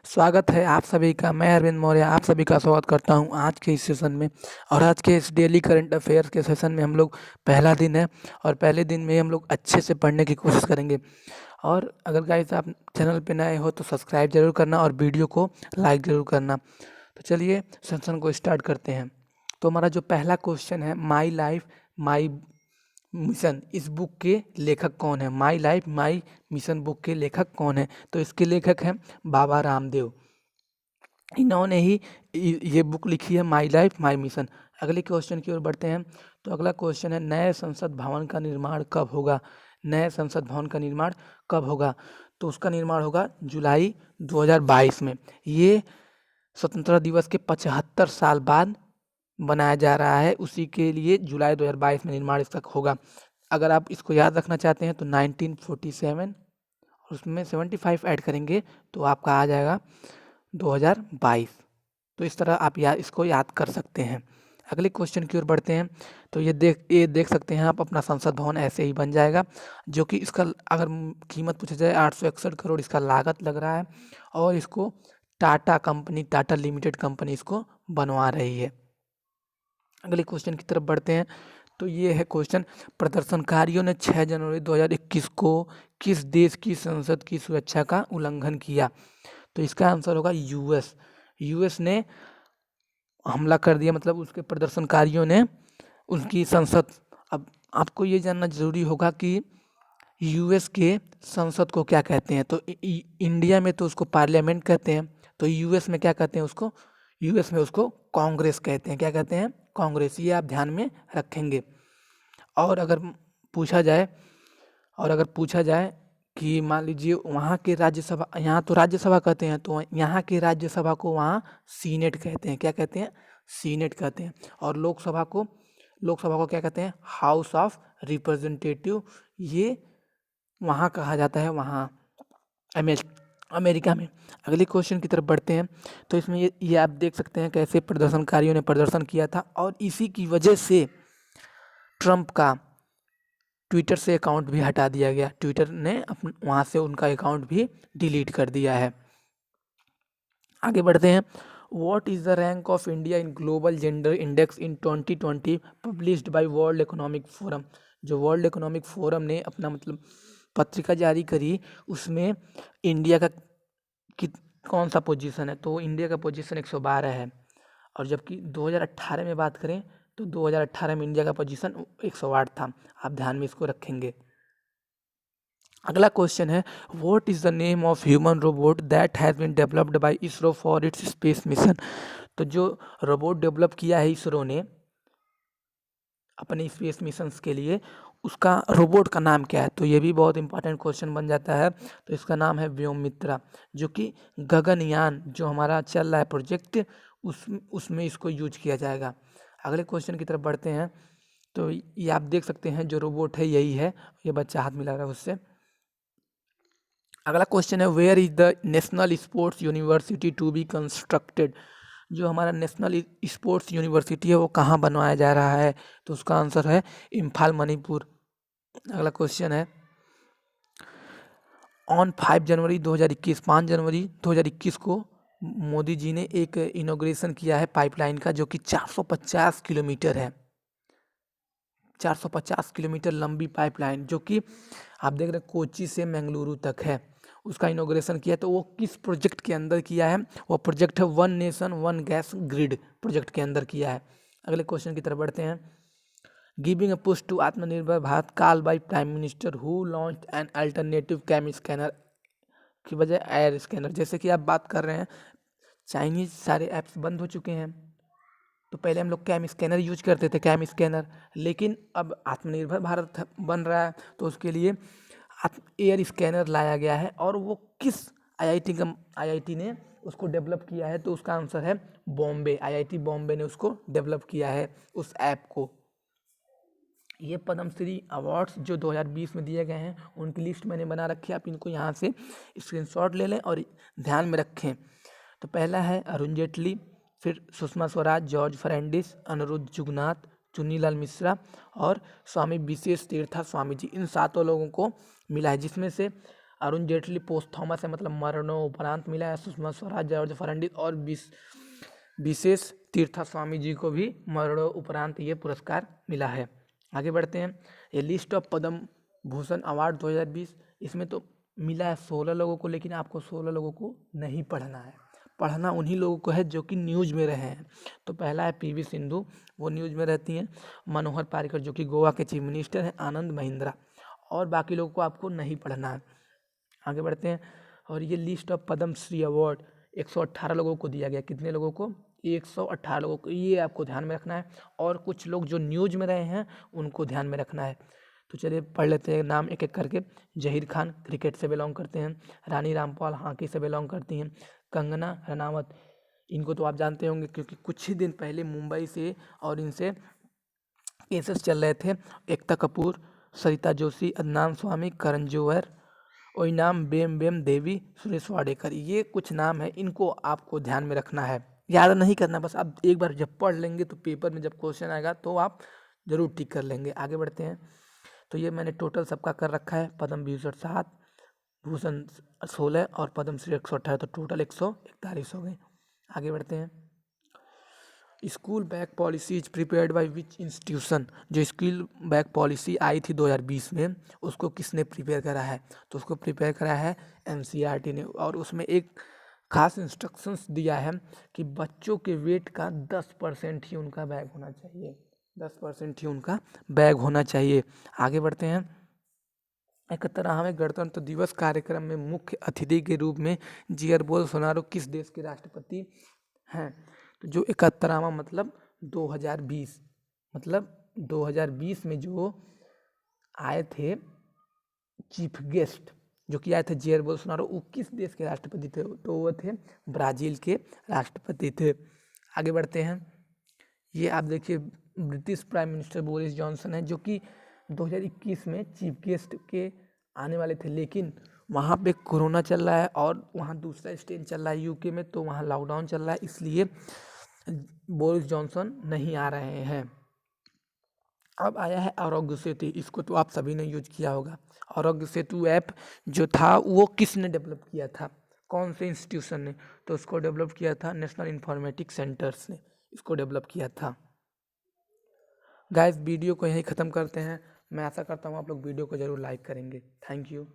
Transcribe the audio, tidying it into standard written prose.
स्वागत है आप सभी का। मैं अरविंद मौर्य आप सभी का स्वागत करता हूं आज के इस सेशन में। और आज के इस डेली करंट अफेयर्स के सेशन में हम लोग पहला दिन है और पहले दिन में हम लोग अच्छे से पढ़ने की कोशिश करेंगे। और अगर गाइस आप चैनल पे नए हो तो सब्सक्राइब जरूर करना और वीडियो को लाइक जरूर करना। तो चलिए सेशन को स्टार्ट करते हैं। तो हमारा जो पहला क्वेश्चन है, माई लाइफ माई मिशन, इस बुक के लेखक कौन है? My life my mission book के लेखक कौन है? तो इसके लेखक हैं बाबा रामदेव। इन्होंने ही ये बुक लिखी है, माई लाइफ माई मिशन। अगले क्वेश्चन की ओर बढ़ते हैं। तो अगला क्वेश्चन है, नए संसद भवन का निर्माण कब होगा? नए संसद भवन का निर्माण कब होगा? तो उसका निर्माण होगा जुलाई 2022 में। ये स्वतंत्रता दिवस के 75 साल बाद बनाया जा रहा है, उसी के लिए जुलाई 2022 में निर्माण इसका होगा। अगर आप इसको याद रखना चाहते हैं तो 1947 उसमें 75 ऐड करेंगे तो आपका आ जाएगा 2022। तो इस तरह आप इसको याद कर सकते हैं। अगले क्वेश्चन की ओर बढ़ते हैं। तो ये देख सकते हैं आप, अपना संसद भवन ऐसे ही बन जाएगा, जो कि इसका अगर कीमत पूछा जाए 861 करोड़ इसका लागत लग रहा है। और इसको टाटा लिमिटेड कंपनी इसको बनवा रही है। अगले क्वेश्चन की तरफ बढ़ते हैं। तो ये है क्वेश्चन, प्रदर्शनकारियों ने 6 जनवरी 2021 को किस देश की संसद की सुरक्षा का उल्लंघन किया? तो इसका आंसर होगा यूएस ने हमला कर दिया, मतलब उसके प्रदर्शनकारियों ने उनकी संसद। अब आपको ये जानना जरूरी होगा कि यूएस के संसद को क्या कहते हैं। तो इंडिया में तो उसको पार्लियामेंट कहते हैं, तो यूएस में क्या कहते हैं उसको? यूएस में उसको कांग्रेस कहते हैं। क्या कहते हैं? कांग्रेस। ये आप ध्यान में रखेंगे। और अगर पूछा जाए कि मान लीजिए वहाँ के राज्यसभा, यहाँ तो राज्यसभा कहते हैं, तो यहाँ के राज्यसभा को वहाँ सीनेट कहते हैं। क्या कहते हैं? सीनेट कहते हैं। और लोकसभा को क्या कहते हैं? House of representative. ये वहाँ कहा जाता है, वहाँ अमेरिका में। अगले क्वेश्चन की तरफ बढ़ते हैं। तो इसमें ये आप देख सकते हैं कैसे प्रदर्शनकारियों ने प्रदर्शन किया था, और इसी की वजह से ट्रंप का ट्विटर से अकाउंट भी हटा दिया गया। ट्विटर ने वहाँ से उनका अकाउंट भी डिलीट कर दिया है। आगे बढ़ते हैं। What is the rank of India in global gender index in 2020 published by world economic forum? जो वर्ल्ड इकोनॉमिक फोरम ने अपना मतलब पत्रिका जारी करी, उसमें इंडिया का कौन सा पोजीशन है? तो इंडिया का पोजीशन 112 है। और जबकि 2018 में बात करें तो 2018 में इंडिया का पोजीशन 108 था। आप ध्यान में इसको रखेंगे। अगला क्वेश्चन है, what is the name of human robot that has been developed by ISRO for its space mission? तो जो रोबोट डेवलप किया है इसरो ने अपने स्पेस मिशंस के लिए, उसका रोबोट का नाम क्या है? तो ये भी बहुत इंपॉर्टेंट क्वेश्चन बन जाता है। तो इसका नाम है व्योममित्रा, जो कि गगनयान जो हमारा चल रहा है प्रोजेक्ट, उसमें इसको यूज किया जाएगा। अगले क्वेश्चन की तरफ बढ़ते हैं। तो ये आप देख सकते हैं जो रोबोट है यही है, ये बच्चा हाथ मिला रहा है उससे। अगला क्वेश्चन है, where is the national sports university to be constructed? जो हमारा नेशनल स्पोर्ट्स यूनिवर्सिटी है वो कहाँ बनवाया जा रहा है? तो उसका आंसर है इम्फाल, मणिपुर। अगला क्वेश्चन है, ऑन 5 जनवरी 2021 को मोदी जी ने एक इनॉग्रेशन किया है पाइपलाइन का, जो कि 450 किलोमीटर है। 450 किलोमीटर लंबी पाइपलाइन, जो कि आप देख रहे हैं कोची से मंगलुरु तक है, उसका इनॉग्रेशन किया। तो वो किस प्रोजेक्ट के अंदर किया है? वो प्रोजेक्ट है one nation one gas grid project के अंदर किया है। अगले क्वेश्चन की तरफ बढ़ते हैं। Giving a push to Atmanirbhar Bharat call by prime minister who launched an alternative cam scanner की बजाय एयर स्कैनर। जैसे कि आप बात कर रहे हैं, चाइनीज सारे ऐप्स बंद हो चुके हैं, तो पहले हम लोग कैम स्कैनर यूज करते थे, कैम स्कैनर। लेकिन अब आत्मनिर्भर भारत बन रहा है, तो उसके लिए एयर स्कैनर लाया गया है। और वो किस आईआईटी ने उसको डेवलप किया है? तो उसका आंसर है बॉम्बे। आईआईटी बॉम्बे ने उसको डेवलप किया है, उस ऐप को। ये पद्मश्री अवार्ड्स जो 2020 में दिए गए हैं उनकी लिस्ट मैंने बना रखी है, आप इनको यहाँ से स्क्रीनशॉट ले लें और ध्यान में रखें। तो पहला है अरुण जेटली, फिर सुषमा स्वराज, जॉर्ज फर्नांडिस, अनिरुद्ध जुगनाथ, चुन्नीलाल मिश्रा और स्वामी विशेष तीर्था स्वामी जी। इन 7 लोगों को मिला है, जिसमें से अरुण जेटली पोस्थोमस है, मतलब मरणोपरांत मिला है। सुषमा स्वराज, जॉर्ज फर्नांडिस और विशेष तीर्था स्वामी जी को भी मरणोपरांत ये पुरस्कार मिला है। आगे बढ़ते हैं। ये list of Padma Bhushan award 2020, इसमें तो मिला है 16 लोगों को, लेकिन आपको 16 लोगों को नहीं पढ़ना है। पढ़ना उन्हीं लोगों को है जो कि न्यूज़ में रहे हैं। तो पहला है पीवी सिंधु, वो न्यूज़ में रहती हैं। मनोहर पारिकर जो कि गोवा के चीफ मिनिस्टर हैं। आनंद महिंद्रा, और बाकी लोगों को आपको नहीं पढ़ना है। आगे बढ़ते हैं। और ये list of Padma Shri award 118 लोगों को दिया गया। कितने लोगों को? 118 लोगों को, ये आपको ध्यान में रखना है। और कुछ लोग जो न्यूज़ में रहे हैं उनको ध्यान में रखना है। तो चलिए पढ़ लेते हैं नाम एक एक करके। जहीर खान क्रिकेट से बिलोंग करते हैं। रानी रामपाल हॉकी से बिलोंग करती हैं। कंगना रनावत, इनको तो आप जानते होंगे क्योंकि कुछ ही दिन पहले मुंबई से और इनसे केसेस चल रहे थे। एकता कपूर, सरिता जोशी, अदनान स्वामी, करण जौहर, ओइनाम बेम देवी, सुरेश वाडेकर, ये कुछ नाम है, इनको आपको ध्यान में रखना है। याद नहीं करना, बस आप एक बार जब पढ़ लेंगे तो पेपर में जब क्वेश्चन आएगा तो आप जरूर टिक कर लेंगे। आगे बढ़ते हैं। तो ये मैंने टोटल सबका कर रखा है। पद्म विभूषण 7, भूषण 16 और पद्मश्री 118, तो टोटल 141 हो गए। आगे बढ़ते हैं। School bag policy is prepared by which institution, जो स्कूल बैग पॉलिसी आई थी 2020 में, उसको किसने प्रिपेयर करा है? तो उसको प्रिपेयर करा है एनसीईआरटी ने। और उसमें एक खास इंस्ट्रक्शंस दिया है कि बच्चों के वेट का 10% ही उनका बैग होना चाहिए। 10% ही उनका बैग होना चाहिए। आगे बढ़ते हैं। 71वें गणतंत्र दिवस कार्यक्रम में मुख्य अतिथि के रूप में जियर बोल्सोनारो किस देश के राष्ट्रपति हैं? तो जो 71वां मतलब 2020, मतलब 2020 में जो आए थे चीफ गेस्ट, जो कि आए थे जियर बोल्सोनारो, वो किस देश के राष्ट्रपति थे? तो वो थे ब्राज़ील के राष्ट्रपति थे। आगे बढ़ते हैं। ये आप देखिए British prime minister Boris Johnson है, जो कि 2021 में चीफ गेस्ट के आने वाले थे, लेकिन वहाँ पे कोरोना चल रहा है और वहाँ दूसरा स्ट्रेन चल रहा है यूके में, तो वहाँ लॉकडाउन चल रहा है, इसलिए बोरिस जॉनसन नहीं आ रहे हैं। अब आया है आरोग्य सेतु, इसको तो आप सभी ने यूज किया होगा। आरोग्य सेतु ऐप जो था वो किसने डेवलप किया था? कौन से इंस्टीट्यूशन ने? तो उसको डेवलप किया था नेशनल इंफॉर्मेटिक्स सेंटर्स ने, इसको डेवलप किया था। गाइस वीडियो को यहीं ख़त्म करते हैं। मैं आशा करता हूँ आप लोग वीडियो को ज़रूर लाइक करेंगे। Thank you.